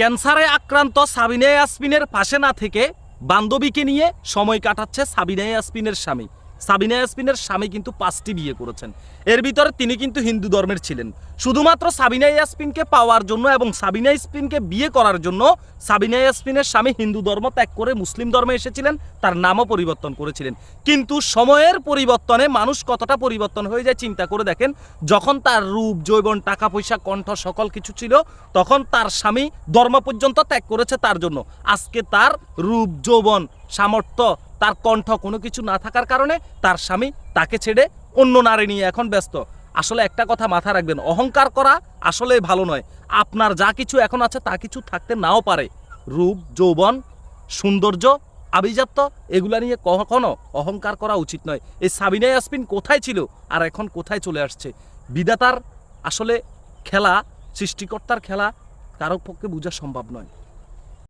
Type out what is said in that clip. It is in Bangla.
ক্যান্সারে আক্রান্ত সাবিনা ইয়াসমিনের পাশে না থেকে বান্ধবীকে নিয়ে সময় কাটাচ্ছে সাবিনা ইয়াসমিনের স্বামী। সাবিনা ইয়াসমিনের স্বামী কিন্তু 5টি বিয়ে করেছেন, এর ভিতরে তিনি কিন্তু হিন্দু ধর্মের ছিলেন। শুধুমাত্র সাবিনা ইয়াসমিনকে পাওয়ার জন্য এবং সাবিনা ইয়াসমিনকে বিয়ে করার জন্য সাবিনা ইয়াসমিনের স্বামী হিন্দু ধর্ম ত্যাগ করে মুসলিম ধর্মে এসেছিলেন, তার নামও পরিবর্তন করেছিলেন। কিন্তু সময়ের পরিবর্তনে মানুষ কতটা পরিবর্তন হয়ে যায় চিন্তা করে দেখেন। যখন তার রূপ, যৌবন, টাকা পয়সা, কণ্ঠ সকল কিছু ছিল, তখন তার স্বামী ধর্ম পর্যন্ত ত্যাগ করেছে তার জন্য। আজকে তার রূপ, যৌবন, সামর্থ্য, তার কণ্ঠ কোনো কিছু না থাকার কারণে তার স্বামী তাকে ছেড়ে অন্য নারী নিয়ে এখন ব্যস্ত। আসলে একটা কথা মাথা রাখবেন, অহংকার করা আসলে ভালো নয়। আপনার যা কিছু এখন আছে তা কিছু থাকতে নাও পারে, রূপ, যৌবন, সৌন্দর্য, আভিজাত্য, এগুলা নিয়ে কখনো অহংকার করা উচিত নয়। এই সাবিনা ইয়াসমিন কোথায় ছিল আর এখন কোথায় চলে আসছে? বিধাতার আসলে খেলা, সৃষ্টিকর্তার খেলা কারো পক্ষে বোঝা সম্ভব নয়।